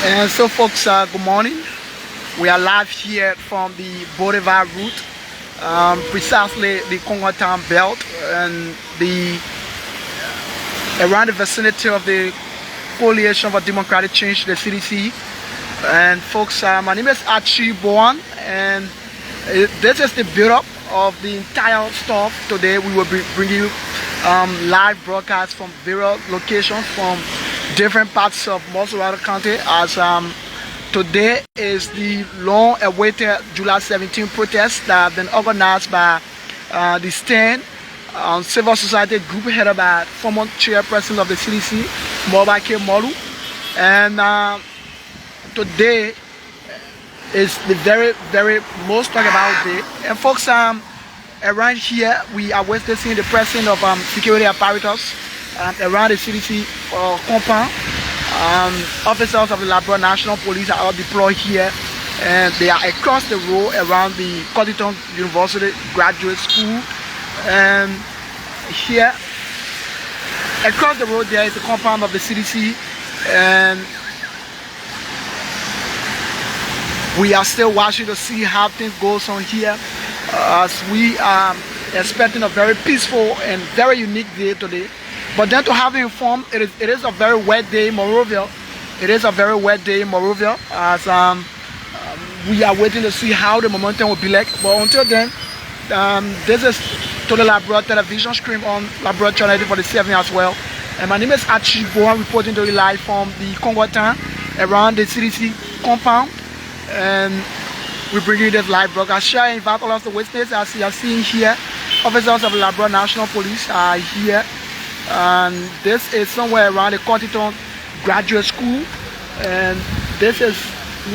And so folks, good morning. We are live here from the Bolivar route, precisely the Congo Town belt and around the vicinity of the Coalition for Democratic Change, the CDC. And folks, my name is Archie Bowen, and this is the build-up of the entire stuff. Today we will be bringing you live broadcasts from various locations from different parts of Mossorado County, as today is the long-awaited July 17 protest that have been organized by the Stand civil society group headed by former chairperson of the CDC, Mobake Molu. And today is the very most talked about day. And folks, around here we are witnessing the presence of security apparatus around the CDC compound. Officers of the Liberia National Police are all deployed here, and they are across the road around the Cotton University Graduate School. And here across the road there is the compound of the CDC, and we are still watching to see how things goes on here, as we are expecting a very peaceful and very unique day today. But then to have you informed, it is a very wet day in Monrovia. It is a very wet day in Monrovia, as we are waiting to see how the momentum will be like. But until then, this is to the Liberia television stream on Liberia Channel 47 as well. And my name is Archie Bowen, reporting to you live from the Congo Town around the CDC compound. And we bring you this live broadcast. Share and invite all of the witnesses. As you are seeing here, officers of the Liberia National Police are here. And this is somewhere around the Cotton Graduate School, and this is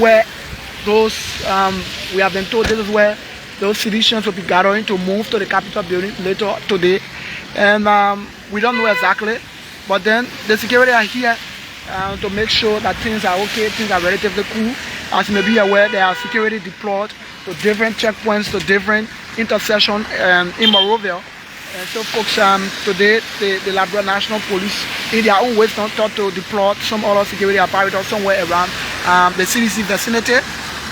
where those we have been told this is where those citizens will be gathering to move to the Capitol building later today. And we don't know exactly, but then the security are here to make sure that things are okay, things are relatively cool. As you may be aware, there are security deployed to different checkpoints, to different intersections in Monrovia. And so folks, today the Liberia National Police, in their own ways, thought to deploy some other security apparatus somewhere around the CDC vicinity.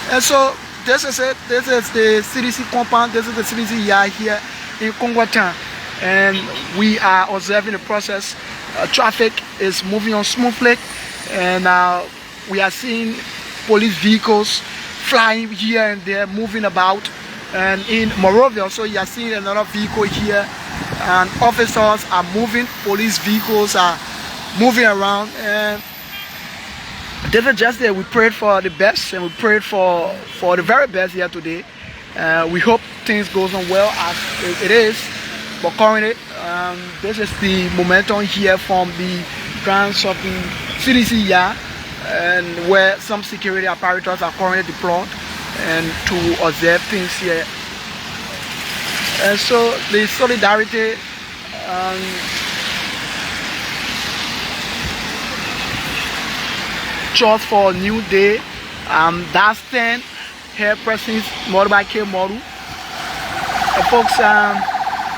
And so this is it. This is the CDC compound. This is the CDC yard here in Congo Town. And we are observing the process. Traffic is moving on smoothly. And we are seeing police vehicles flying here and there, moving about. And in Monrovia, so you are seeing another vehicle here, and officers are moving, police vehicles are moving around. And this is just there. We prayed for the best, and we prayed for the very best here today. We hope things goes on well as it is. But currently, this is the momentum here from the grounds of the CDC yard, and where some security apparatus are currently deployed and to observe things here. And so the solidarity church for a new day, that stand here presents Mobake Molu. And folks,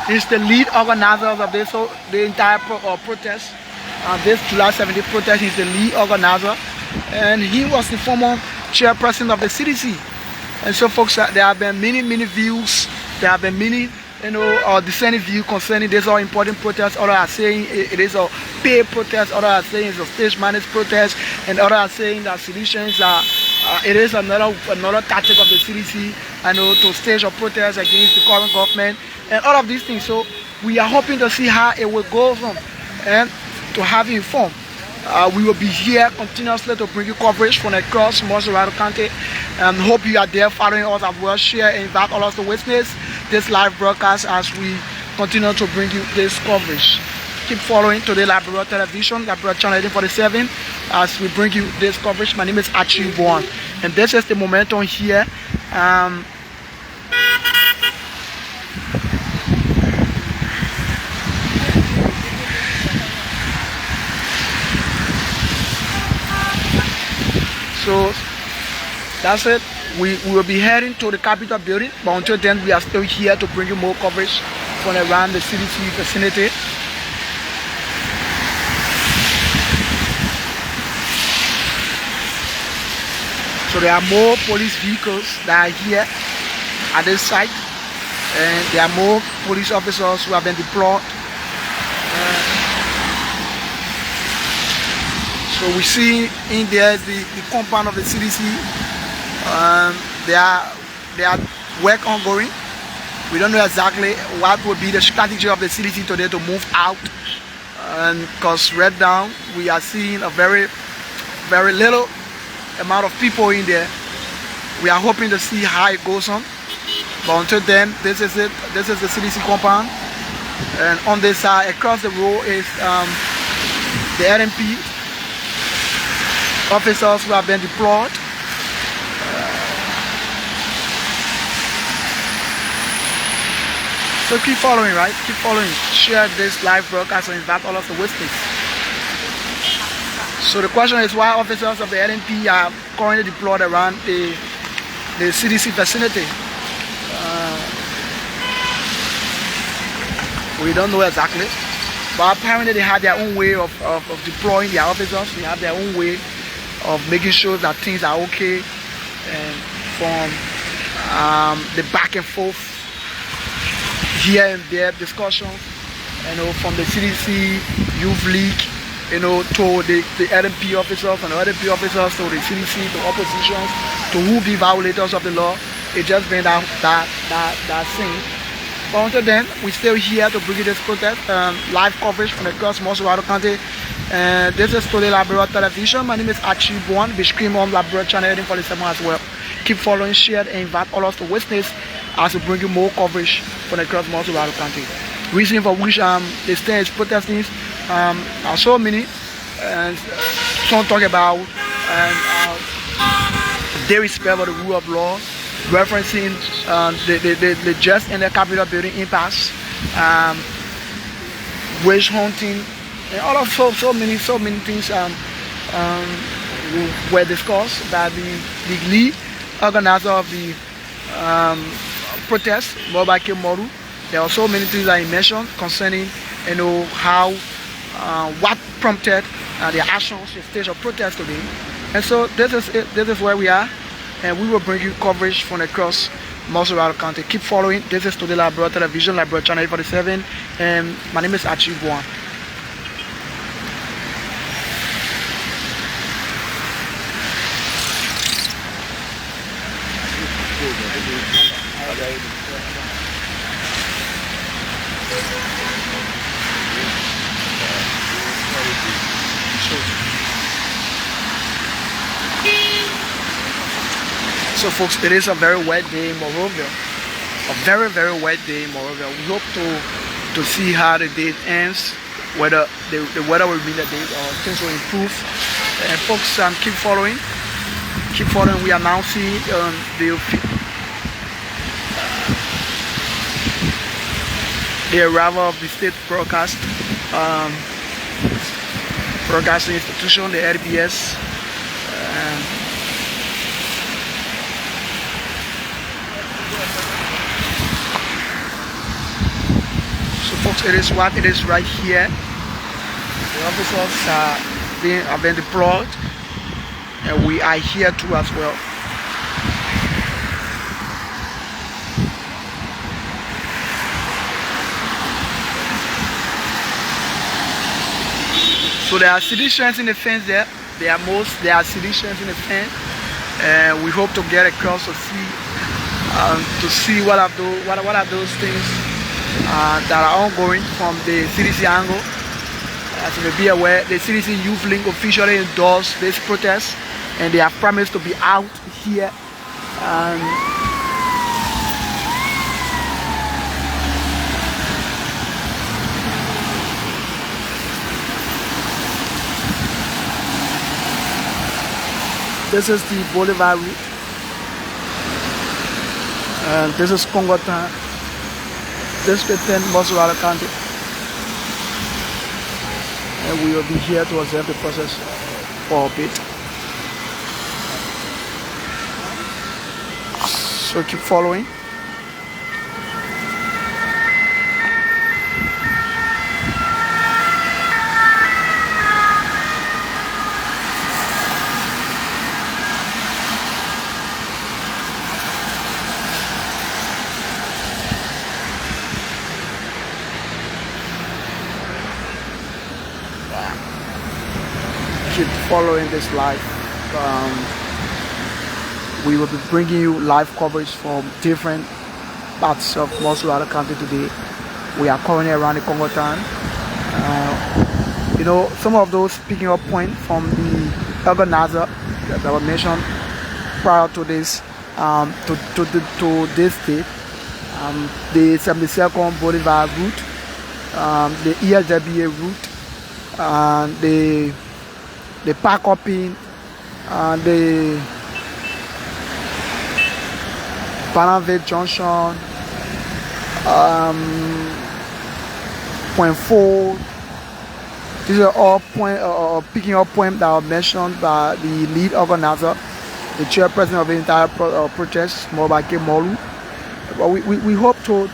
he's the lead organizer of this, so the entire protest, this July 17th protest. He's the lead organizer, and he was the former chairperson of the CDC. And so folks, there have been many views, there have been many dissenting views concerning this all important protest. Others are saying it is a paid protest, others are saying it's a stage managed protest, and others are saying that solutions are it is another tactic of the CDC to stage a protest against the current government and all of these things. So we are hoping to see how it will go on and to have you informed. We will be here continuously to bring you coverage from across Mossorado County, and hope you are there following us as well. Share and invite all of the witnesses this live broadcast as we continue to bring you this coverage. Keep following today Liberia Television, Liberia Channel 47, as we bring you this coverage. My name is Archie Bowen, and this is the momentum here. So that's it. We will be heading to the Capitol building, but until then, we are still here to bring you more coverage from around the CDC vicinity. So there are more police vehicles that are here at this site, and there are more police officers who have been deployed. So we see in there the compound of the CDC. There are work ongoing. We don't know exactly what would be the strategy of the CDC today to move out, and because right now we are seeing a very little amount of people in there. We are hoping to see how it goes on, but until then, this is it. This is the CDC compound, and on this side across the road is the RMP officers who have been deployed. So keep following, right? Keep following. Share this live broadcast and invite all of the witnesses. So the question is why officers of the LNP are currently deployed around the CDC vicinity. We don't know exactly, but apparently they have their own way of deploying their officers. They have their own way of making sure that things are okay, and from the back and forth here and there discussions, from the CDC Youth League, to the LMP officers and the LMP officers, to the CDC, to oppositions, to who be violators of the law. It's just been that thing. But until then, we're still here to bring you this protest, live coverage from across Mossorado County. This is Today Liberia Television. My name is Archie Buan. We stream on Liberia Channel 1847 as well. Keep following, share, and invite all of us to witness as we bring you more coverage from across Mossorado County. Reason for which the state is protesting are so many, and some talk about they respect for the rule of law, referencing the just in the Capitol building impasse, witch hunting, and all of so many things were discussed by the lead organizer of the protest, Mobile Moru. There are so many things that he mentioned concerning, how what prompted their actions, the stage of protest today. And so this is it. This is where we are, and we will bring you coverage from across Mossorado County. Keep following. This is Today Liberia Television, Liberia Channel 47, and my name is Archie Buan. So folks, it is a very wet day in Monrovia. A very wet day in Monrovia. We hope to see how the day ends, whether the weather will be the day or things will improve. And folks, keep following. Keep following. We are now seeing the arrival of the state broadcasting institution, the RBS. So folks, it is what it is right here. The officers have been deployed, and we are here too as well. So there are citizens in the fence there. There are citizens in the fence, and we hope to get across to see what are those things that are ongoing from the CDC angle. As you may be aware, the CDC Youth Link officially endorsed this protest, and they have promised to be out here. This is the Boulevard route, and this is Congotan, District 10, Mossorado County, and we will be here to observe the process for a bit. So keep following. following this live. We will be bringing you live coverage from different parts of Montserrat County today. We are currently around the Congo town. You know, some of those picking up points from the organizer that were mentioned prior to this to this date. The 72nd Bolivar route, the ESWA route, the pack upping, the Bananville Junction, Point 4. These are all picking up points that were mentioned by the lead organizer, the chairperson of the entire protest, Mobake Molu. But we hope to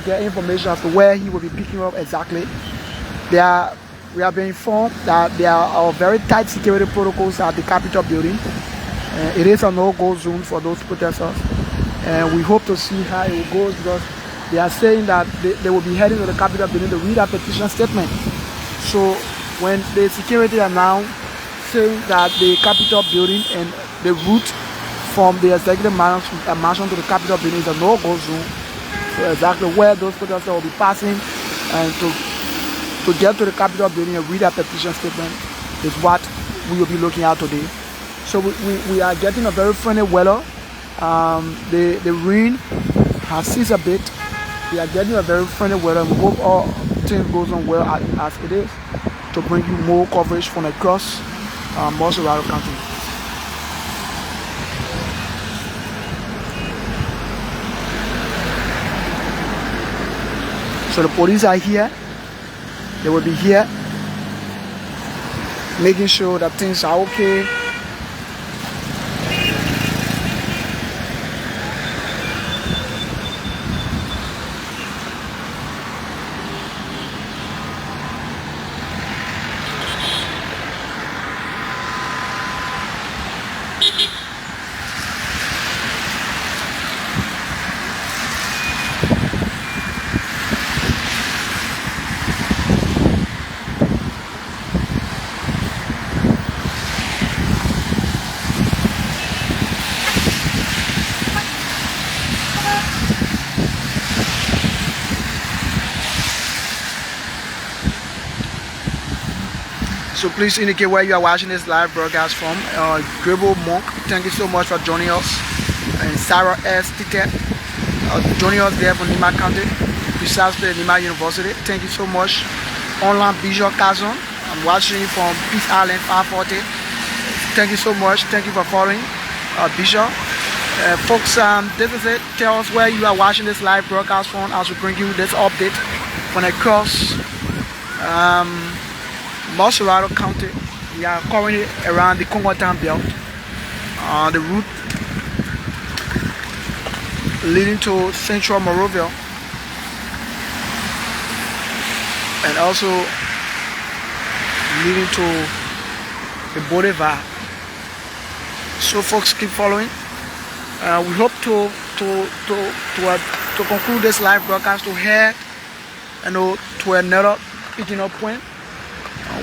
get information as to where he will be picking up exactly. We have been informed that there are very tight security protocols at the Capitol building. It is a no-go zone for those protesters. And we hope to see how it will go, because they are saying that they will be heading to the Capitol building to read a petition statement. So when the security are now saying that the Capitol building and the route from the executive mansion to the Capitol building is a no-go zone, so exactly where those protesters will be passing and to get to the Capitol building and read a petition statement is what we will be looking at today. So we are getting a very friendly weather. The rain has ceased a bit. We are getting a very friendly weather. We hope all things goes on well as it is, to bring you more coverage from across Montserrat County. So the police are here. They will be here making sure that things are okay. So please indicate where you are watching this live broadcast from. Grable Monk, thank you so much for joining us. And Sarah S. Ticket, joining us there from Nima County, precisely Nima University. Thank you so much. Online Bishop Kazon, I'm watching from Peace Island 540. Thank you so much. Thank you for following Bishop. Folks, this is it. Tell us where you are watching this live broadcast from as we bring you this update from across Montserrat County. We are currently around the Congo Town belt. The route leading to Central Monrovia and also leading to the Bolivar. So folks, keep following. We hope to conclude this live broadcast to head to another picking up point.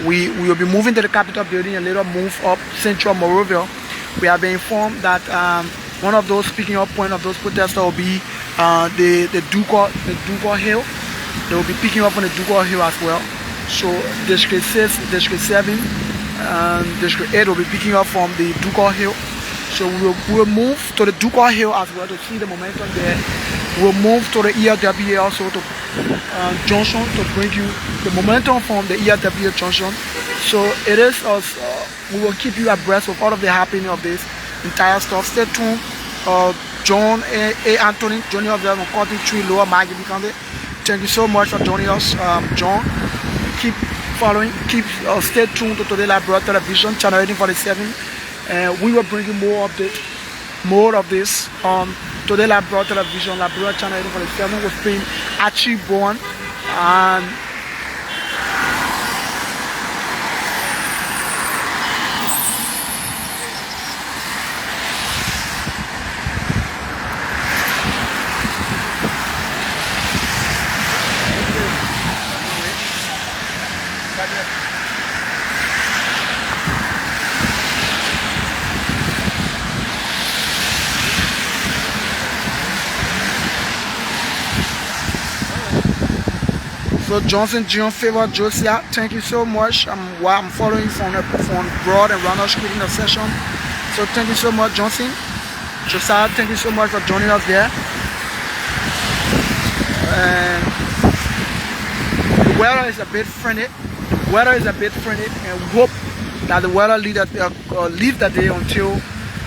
We will be moving to the Capitol building and later move up Central Monrovia. We have been informed that one of those picking up point of those protesters will be the Dugal Hill. They will be picking up on the Dugal Hill as well. So District 6, District 7, and District 8 will be picking up from the Dugal Hill. So we will move to the Dugal Hill as well to see the momentum there. We'll move to the ELWA also to junction to bring you the momentum from the ELWA junction. So it is us. We will keep you abreast of all of the happening of this entire stuff. Stay tuned. John A. Anthony, joining us there on Cotton Tree, Lower Maggie County. Thank you so much for joining us, John. Keep following. Stay tuned to Today Liberia Television, channel 1847. And we will bring you more updates, more of this on Today Liberia Television, Liberia channel 1847 with being Archie Bowen and So Johnson, John Favor, Josiah, thank you so much. I'm following you from Broad and Ronald Street in the session. So thank you so much, Johnson. Josiah, thank you so much for joining us there. And the weather is a bit friendly. And we hope that the weather leave the day until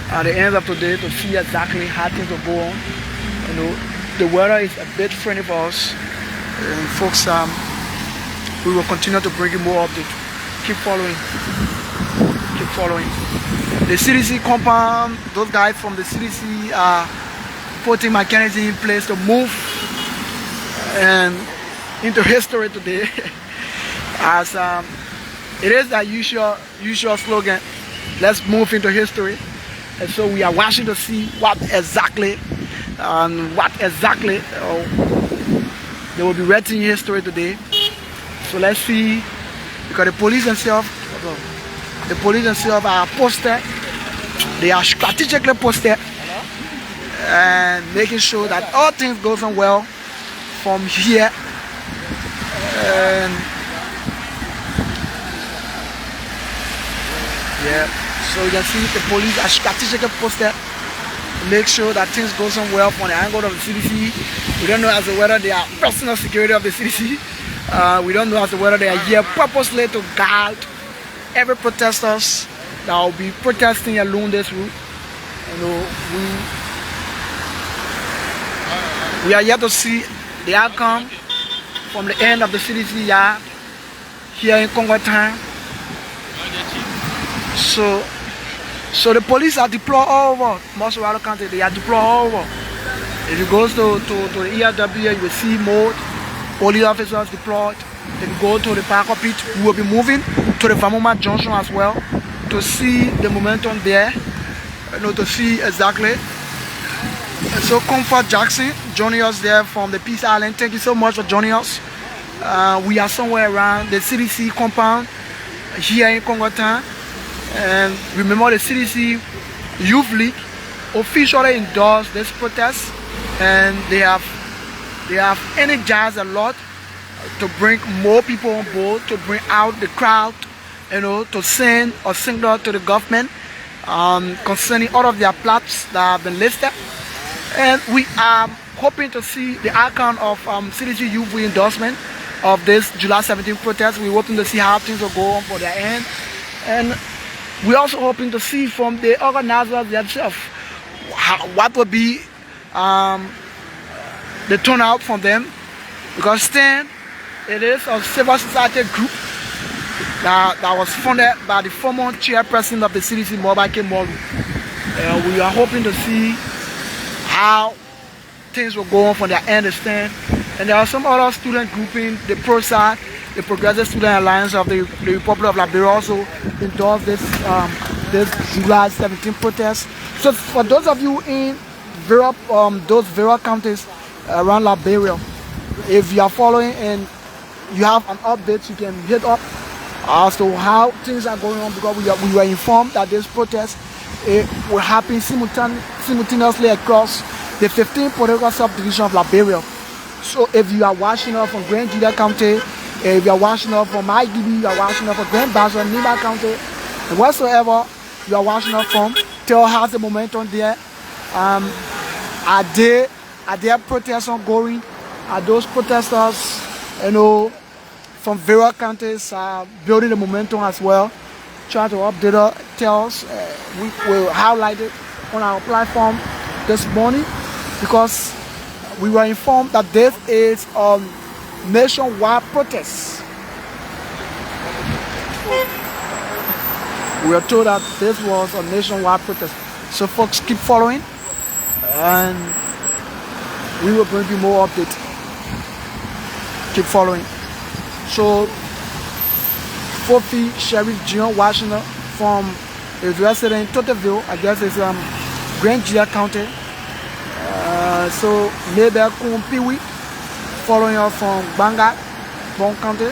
the end of today to see exactly how things will go on. You know, the weather is a bit friendly for us. And folks, we will continue to bring you more updates. Keep following. The CDC Compound, those guys from the CDC are putting mechanism in place to move and into history today. As it is that usual slogan, let's move into history. And so we are watching to see what exactly they will be writing in history today. So let's see, because the police themselves are posted. They are strategically posted and making sure that all things goes on well from here. And yeah, so you can see the police are strategically posted. Make sure that things goes on well from the angle of the CDC. We don't know as to whether they are personal security of the CDC. We don't know as to whether they are here purposely to guard every protesters that will be protesting along this route. You know, we are yet to see the outcome from the end of the CDC yard here in Congo Town. So the police are deployed all over Montserrat County. They are deployed all over. If you go to the ERW, you will see more police officers deployed. If you go to the Parker Pit, we will be moving to the Vamoma Junction as well to see the momentum there, you know, to see exactly. And so Comfort Jackson joining us there from the Peace Island. Thank you so much for joining us. We are somewhere around the CDC compound here in Congo Town. And remember, the CDC Youth League officially endorsed this protest, and they have energized a lot to bring more people on board, to bring out the crowd, you know, to send a signal to the government concerning all of their plots that have been listed. And we are hoping to see the outcome of CDC Youth League endorsement of this July 17th protest. We're hoping to see how things will go on for their end. And we're also hoping to see from the organizers themselves what will be the turnout from them, because STAN, it is a civil society group that was funded by the former chairperson of the CDC, Mobake Moru. We are hoping to see how things will go on from their end of STAN. And there are some other student grouping, the ProSAC, the Progressive Student Alliance of the Republic of Liberia, also endorsed this July 17th protest. So for those of you in those various counties around Liberia, if you are following and you have an update, you can hit up as to how things are going on, because we were informed that this protest will happen simultaneously across the 15 political subdivision of Liberia. So if you are watching us from Grand Julia County, if you are watching us from IDB, you are watching us from Grand Basin, Nima County, and whatsoever you are watching us from, tell us the momentum there. Are there protests ongoing? Are those protesters, you know, from various counties building the momentum as well? Try to update us, tell us. We will highlight it on our platform this morning, because we were informed that this is a nationwide protest. We were told that this was a nationwide protest. So folks, keep following, and we will bring you more updates. Keep following. So Fofi Sheriff John Washington from a resident in Toteville, I guess it's Grand Julia County. So neighbor Kumpiwi following us from Banga, Bon County.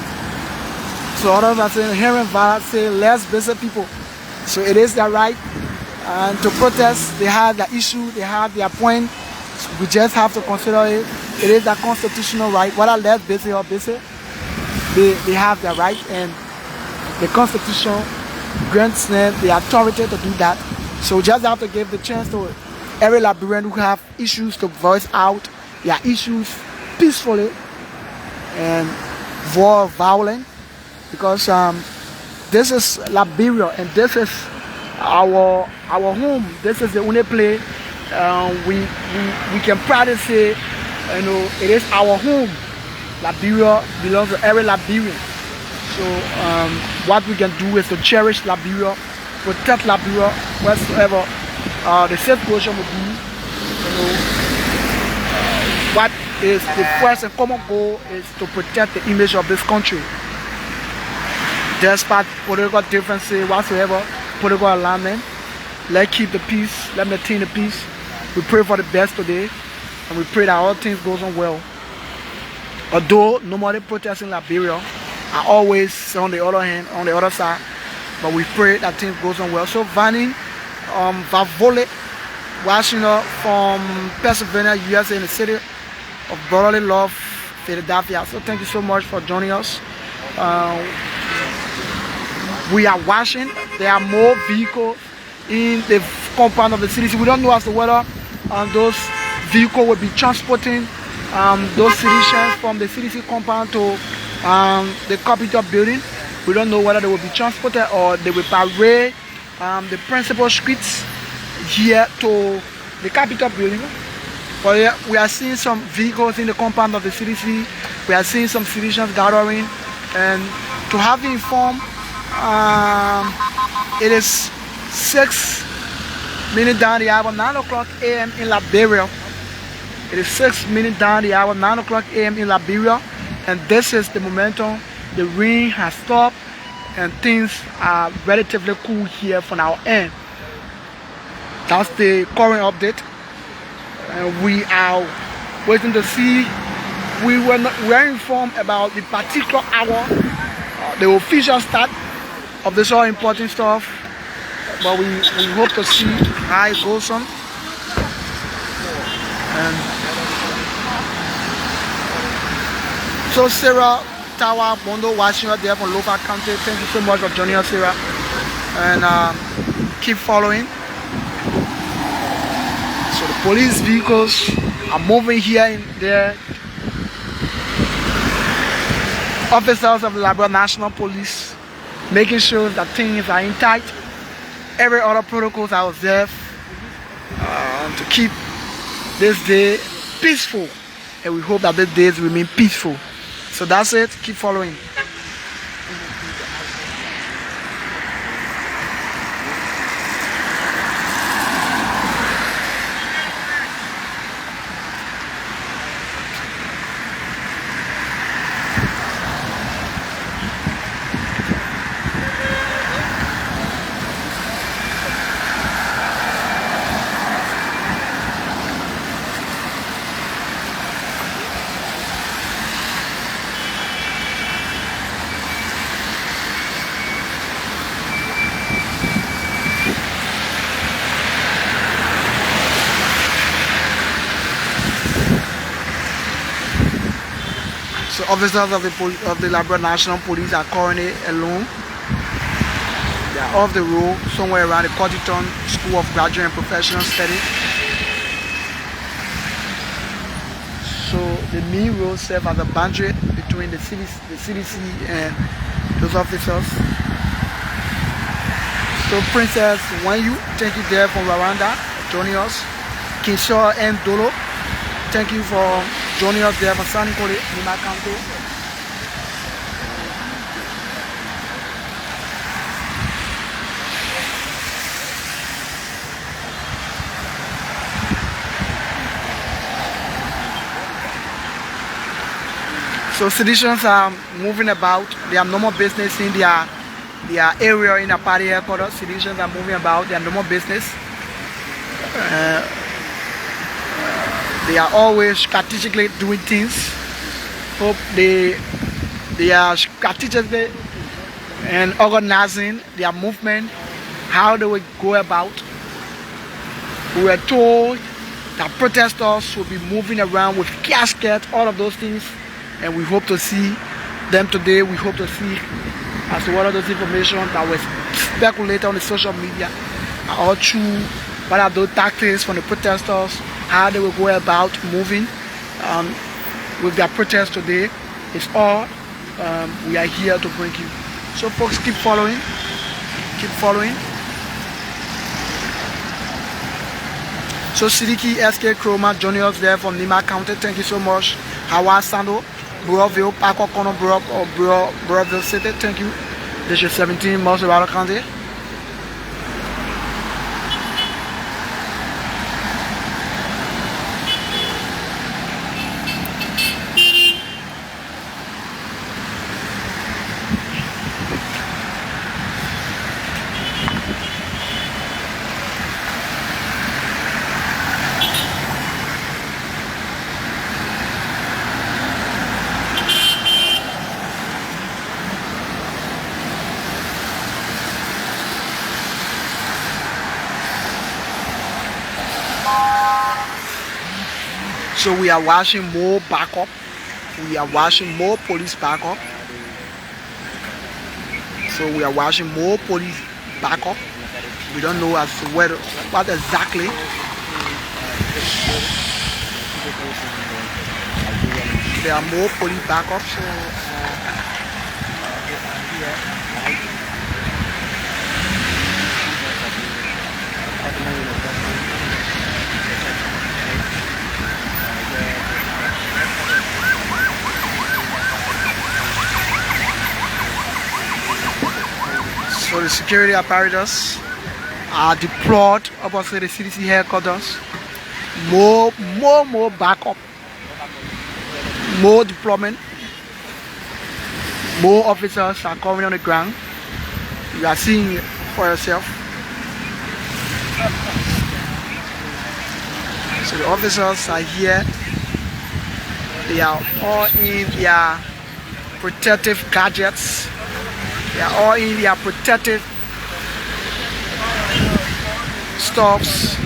So others are saying, hearing Vala say, let's visit people. So it is their right, and to protest, they have their issue, they have their point. We just have to consider it. It is their constitutional right, whether let's visit or visit. they have the right, and the Constitution grants them the authority to do that. So we just have to give the chance to every Liberian who have issues to voice out their issues peacefully and avoid violence, because this is Liberia, and this is our home. This is the only place we can proudly say, you know, it is our home. Liberia belongs to every Liberian. So what we can do is to cherish Liberia, protect Liberia whatsoever the situation will be. You know, what is the first and common goal is to protect the image of this country. Despite political differences whatsoever, political alignment, let's keep the peace, let's maintain the peace. We pray for the best today, and we pray that all things goes on well. Although nobody protests in Liberia, are always on the other hand, on the other side, but we pray that things goes on well. So Vanny Vavole, watching up from Pennsylvania, USA, in the city of brotherly love, Philadelphia. So thank you so much for joining us. We are watching. There are more vehicles in the compound of the CDC. We don't know as to whether those vehicles will be transporting those citizens from the CDC compound to the Capitol building. We don't know whether they will be transported or they will parade the principal streets here to the Capitol building. But we are seeing some vehicles in the compound of the CDC. We are seeing some citizens gathering, and to have you informed, it is 6 minutes down the hour, 9 o'clock a.m. in Liberia. It is 6 minutes down the hour, 9 o'clock a.m. in Liberia, and this is the momentum. The rain has stopped, and things are relatively cool here from our end. That's the current update. We are waiting to see. We were informed about the particular hour, the official start of this all important stuff, but we hope to see how it goes on. And so Sarah Tawa Bondo watching us there from Lofa County. Thank you so much for joining us, Sarah, and keep following. So the police vehicles are moving here and there. Officers of the Liberia National Police making sure that things are intact. Every other protocols are observed to keep this day peaceful, and we hope that the days remain peaceful. So that's it. Keep following. So officers of the Liberia National Police are currently alone. They are off the road somewhere around the Cottington School of Graduate and Professional Studies. So the main road serves as a boundary between the CDC and those officers. So Princess Wanyu, thank you there from Rwanda, joining us. Kinshaw and Dolo, thank you for joining us there from San Nicolas, Lima County. So citizens are moving about. They have normal business in their area in the party headquarters. Citizens are moving about their normal business. They are always strategically doing things. Hope they are strategically and organizing their movement, how they will go about. We were told that protesters will be moving around with caskets, all of those things, and we hope to see them today. We hope to see as to what are those information that was speculated on the social media are all true. What are those tactics from the protesters, how they will go about moving with their protest today. It's all we are here to bring you. So folks, keep following. Keep following. So Sidiki SK Kroma joining us there from Nima County. Thank you so much. Hawa Sando, Broadville, Paco Kono, Broadville City. Thank you. This is 17 Moserado County. So we are watching more backup. We are watching more police backup. So we are watching more police backup. We don't know as to what exactly. There are more police backups. So the security apparatus are deployed opposite the CDC headquarters. More backup, more deployment, more officers are coming on the ground. You are seeing it for yourself. So the officers are here. They are all in their protective gadgets. They are all in their protective stuffs.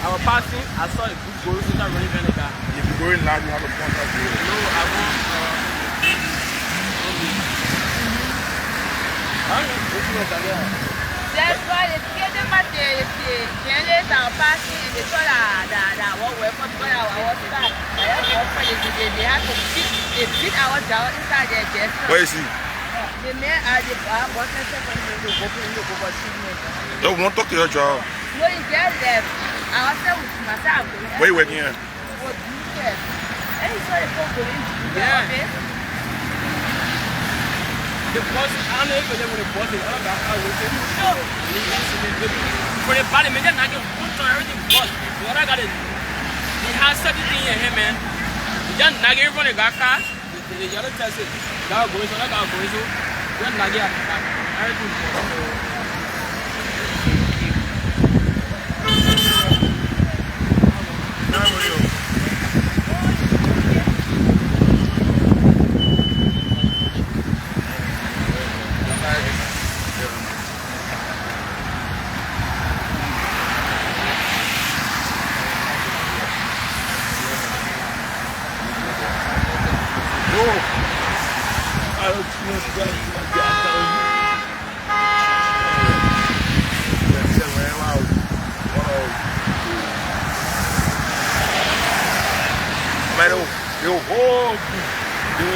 I was passing, I saw a good goal, so I'm running vinegar. If you go in line, you have a contact with No, I want that's why they get them at the candidates are passing and they saw that what we're going to our start. They have to fit our down inside their chest. Where is he? The man are the what I said when they go over No, we won't talk to your job. no, he just left. I was there with myself. Where you working at? What do you say? And he saw the phone going into the office. the boss, I don't know if they want to boss it. I don't know how to say it. For the parliament, they're not going to put on everything boss. What I got is, he has everything in him, man. He just not getting from the car. The other test it. That goes so, that goes so. Then not get everything.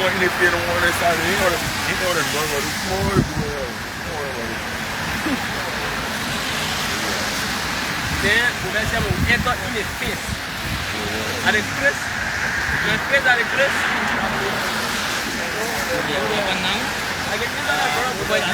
one in the pay, the one that side, he know the gun, but it's more. Then, we will say, we enter in the face. At the Chris, the face at the Chris. I get this on a brother, but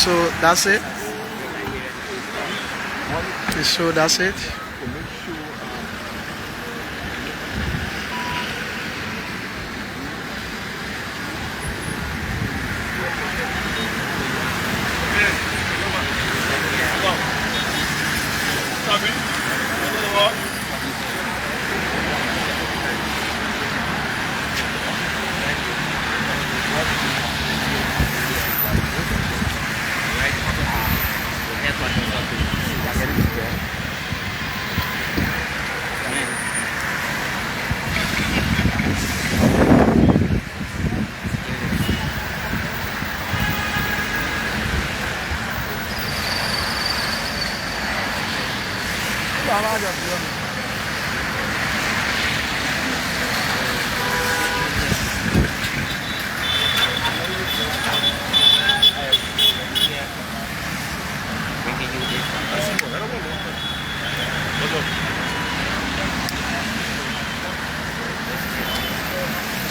So that's it. So that's it.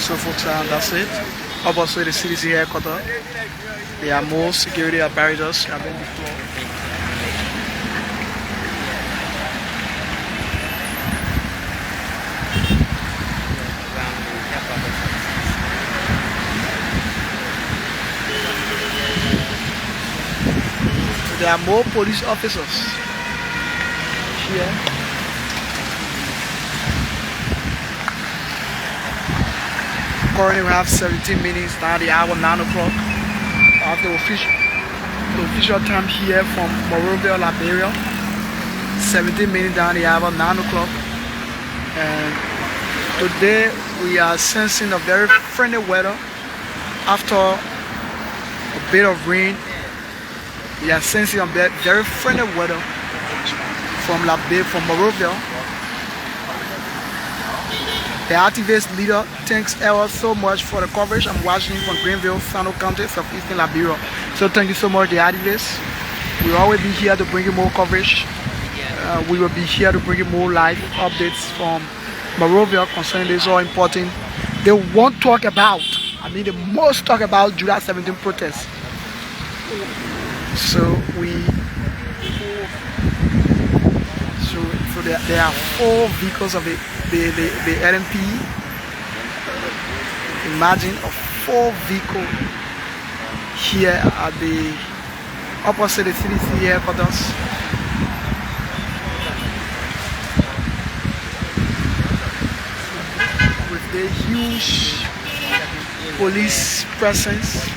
So folks, that's it. Up also the CDC headquarters. There are more security apparatus have been deployed. There are more police officers here. Currently we have 17 minutes, now the hour 9 o'clock. After the official time here from Monrovia, Liberia. 17 minutes down the hour 9 o'clock. And today we are sensing a very friendly weather. After a bit of rain, we are sensing a very friendly weather from Liberia, from Monrovia. The activist leader thanks Errol so much for the coverage. I'm watching from Greenville, Sano County, southeastern Liberia. So thank you so much, the activists. We'll always be here to bring you more coverage. We will be here to bring you more live updates from Monrovia concerning this all important. They won't talk about, they most talk about July 17th protests. So there are 4 vehicles of the LMP. Imagine a 4 vehicle here at the opposite the CDC headquarters. With the huge police presence.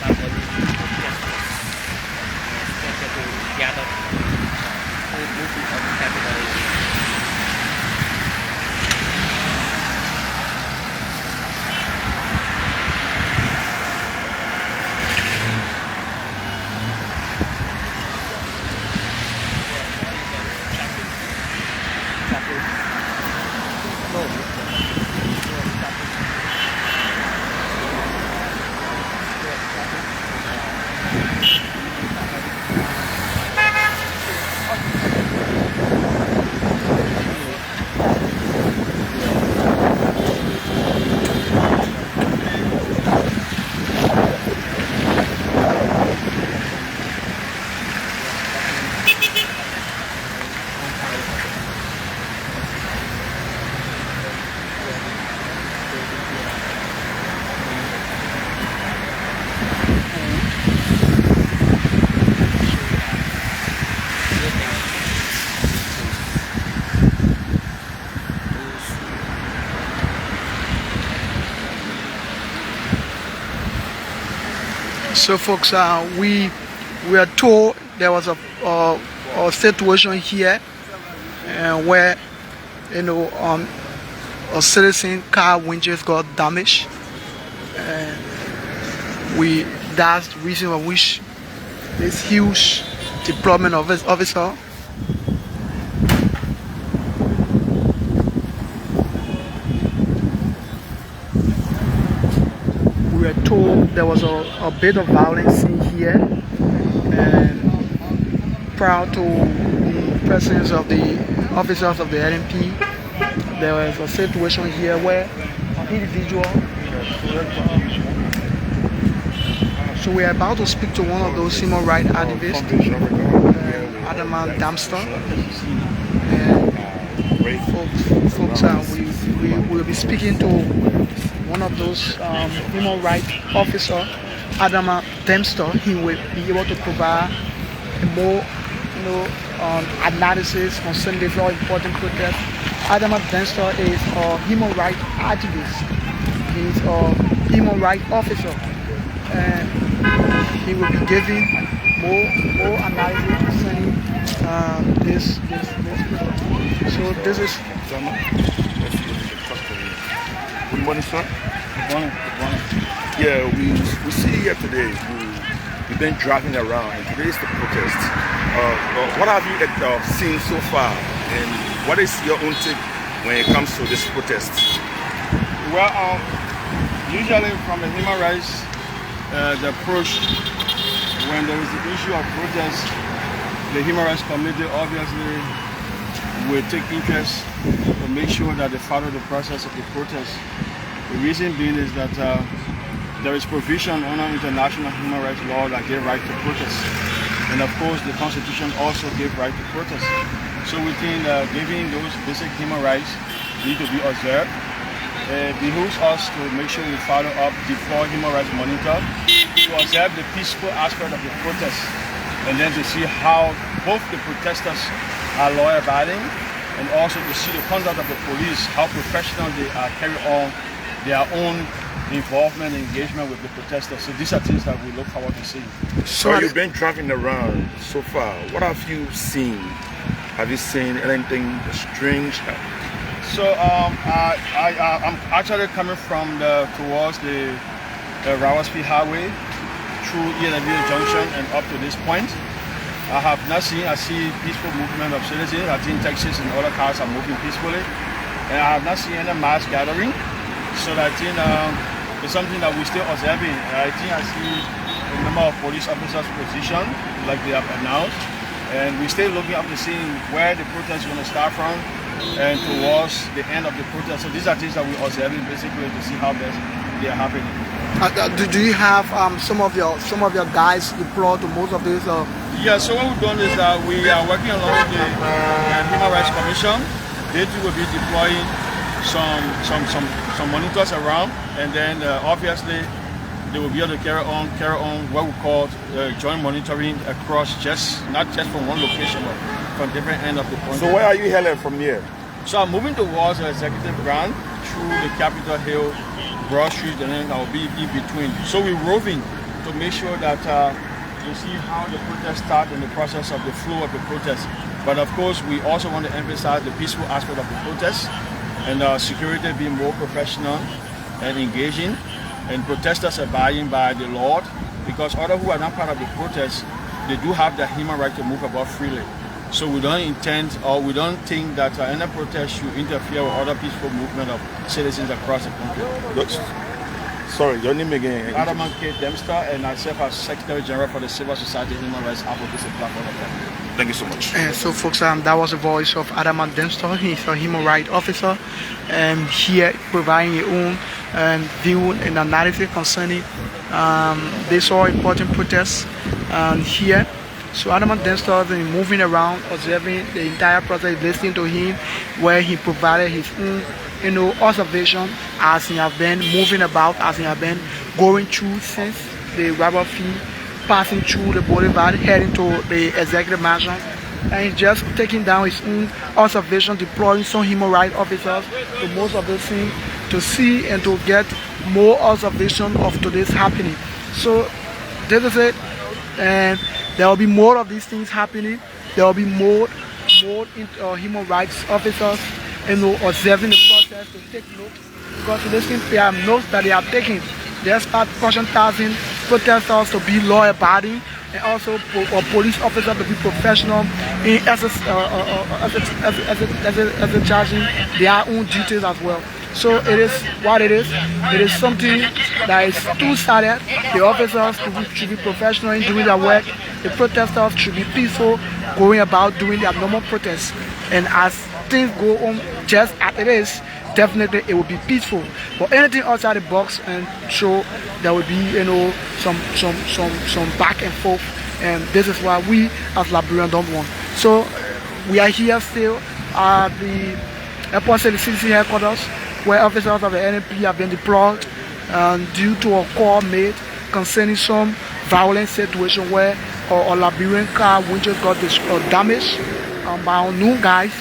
So folks, we are told there was a situation here where a citizen car winches got damaged, and that's the reason for which this huge deployment of this officer. We were told there was a bit of violence in here, and prior to the presence of the officers of the LMP, there was a situation here where an individual. So we are about to speak to one of those human rights activists, Adama Dempster. And folks, we will be speaking to one of those human rights officer, Adama Dempster. He will be able to provide a more, analysis concerning this very important protest. Adama Dempster is a human rights activist. He's a human rights officer, and he will be giving more analysis concerning this protest. So this is. Good morning, sir. Good morning. Yeah, we see you here today. We've been driving around, and today is the protest. What have you seen so far, and what is your own take when it comes to this protest? Well, usually from the human rights, the approach when there is the issue of protest, the human rights committee obviously will take interest to make sure that they follow the process of the protest. The reason being is that there is provision under international human rights law that give right to protest, and of course the Constitution also gives right to protest. So we think giving those basic human rights need to be observed. It behooves us to make sure we follow up, deploy human rights monitor to observe the peaceful aspect of the protest, and then to see how both the protesters are law-abiding, and also to see the conduct of the police, how professional they carry on their own involvement and engagement with the protesters. So these are things that we look forward to seeing. So you've been driving around so far. What have you seen? Have you seen anything strange? So I'm actually coming from towards the Rawaspi Highway through ELW Junction and up to this point. I have not seen, I see peaceful movement of citizens. I think taxis and other cars are moving peacefully. And I have not seen any mass gathering. So I think it's something that we're still observing. I think I see a number of police officers positioned like they have announced. And we're still looking up to seeing where the protest is going to start from and towards the end of the protest. So these are things that we're observing basically to see how they are happening. Do you have some of your guys deployed to most of these? Yeah, so what we've done is that we are working along with the Human Rights Commission. They too will be deploying some monitors around, and then obviously they will be able to carry on what we call joint monitoring across not just from one location but from different end of the country. So where are you headed from here? So I'm moving towards the executive ground through the Capitol Hill, Broad Street, and then I'll be in between. So we're roving to make sure that you see how the protest starts and the process of the flow of the protest. But of course, we also want to emphasize the peaceful aspect of the protest and security being more professional and engaging, and protesters abiding by the law, because others who are not part of the protest, they do have the human right to move about freely. So we don't intend or we don't think that any protest should interfere with other peaceful movement of citizens across the country. Sorry, your name again? Adama Dempster, and I serve as Secretary General for the Civil Society Human Rights Advocacy Platform. Thank you so much. So folks, that was the voice of Adama Dempster. He's a human rights officer, here providing his own view and analysis concerning this all important protests here. So Adama Dempster has been moving around, observing the entire process, listening to him, where he provided his own observation as he has been moving about, as he has been going through since the rubber field, passing through the boulevard, heading to the executive mansion, and he's just taking down his own observation, deploying some human rights officers to most of the things to see and to get more observation of today's happening. So this is it, and there will be more of these things happening. There will be more human rights officers, observing the process to take notes, because listen, there are notes that they are taking. They start cautioning protesters to be law-abiding, and also police officers to be professional in exercising their own duties as well. So it is what it is. It is something that is two-sided. The officers should be professional in doing their work. The protesters should be peaceful, going about doing their normal protests. And as things go on just as it is, definitely it will be peaceful. But anything outside the box and show there will be, some back and forth. And this is why we as Liberians don't want. So we are here still at the Airport City CDC headquarters, where officers of the NNP have been deployed due to a call made concerning some violent situation where a Liberian car windshield got damaged by unknown guys,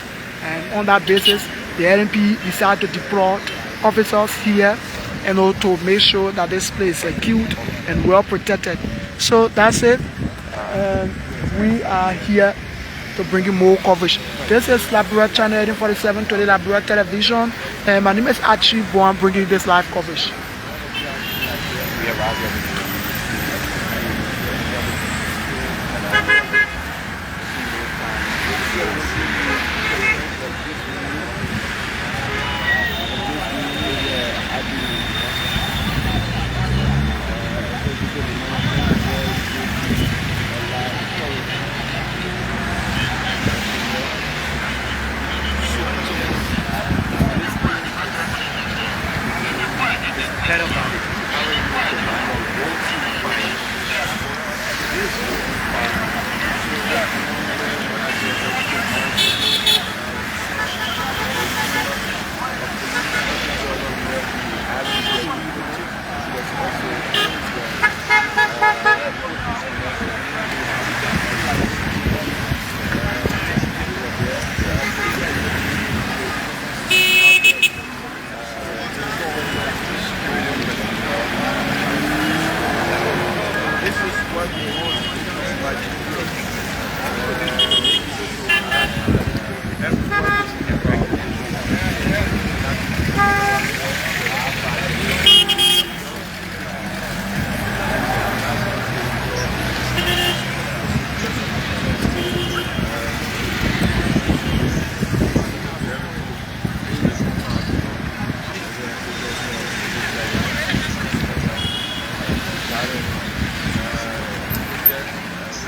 and on that basis the NNP decided to deploy officers here to make sure that this place is secured and well protected. So that's it. We are here to bring you more coverage. This is Liberia Channel 1847 to the Liberia Television, and my name is Archie Boan, bringing this live coverage.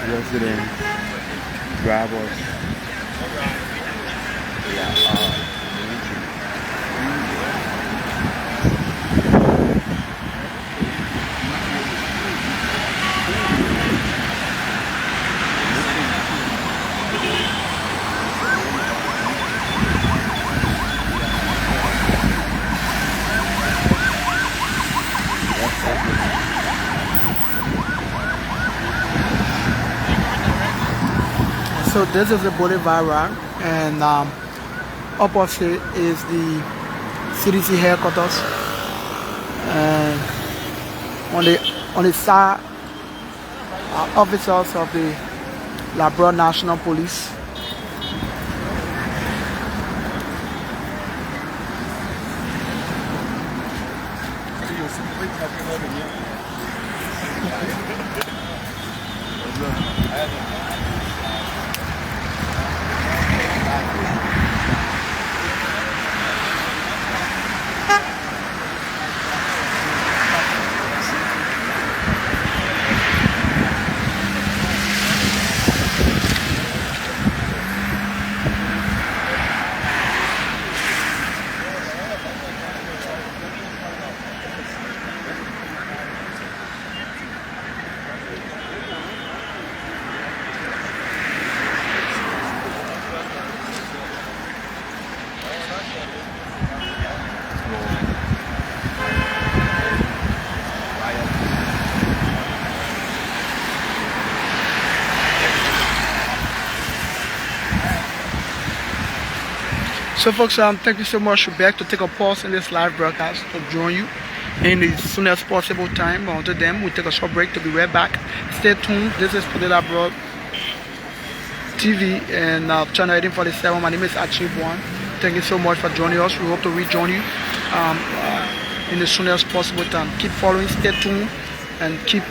Resident drivers. So this is the Boulevard, and opposite is the CDC headquarters, and on the side are officers of the Liberia National Police. So folks, thank you so much for back to take a pause in this live broadcast to join you. in the soonest possible time. Until then, we'll take a short break to be right back. Stay tuned. This is Today Abroad TV and channel 1847. My name is Achib One. Thank you so much for joining us. We hope to rejoin you in the soonest possible time. Keep following, stay tuned, and keep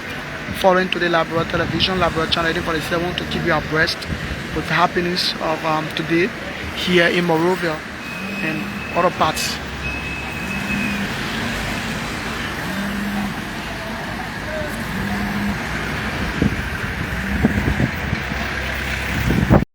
following Today Abroad Television, Abroad channel 1847 to keep you abreast with the happenings of today here in Monrovia and other parts